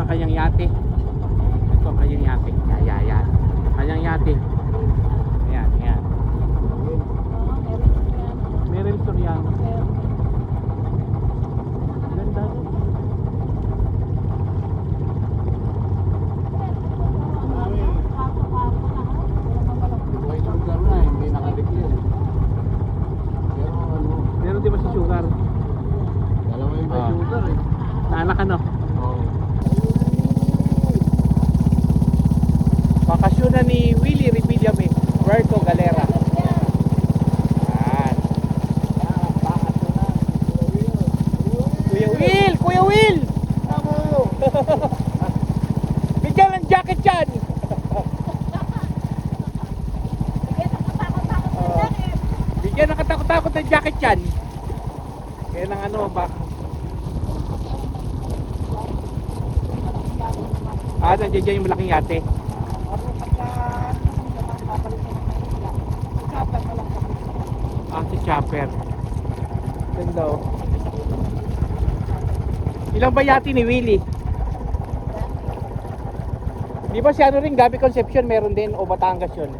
kanyang yate. Ito ang kanyang yate. Yan. Kanyang yate. Ayan. Meron Soriano. Ganda. Hindi nakadeclare. Pero ano, Meron din ba si Sugar? dalawa yung may sugar eh. Naanak ano? Oo. Bakasyonan ni Willie Revillame, Roberto Galera. Yan. Kuya Will! Bigyan ng jacket yan! Bigyan ng katakot-takot ng jacket yan. Kaya ng ano ba? Nandiyan dyan yung malaking yate. Si Chopper. Ganda oh. Ilang ba yate ni Willie? Di ba si ano rin, Gabi Concepcion meron din o Batangas yun?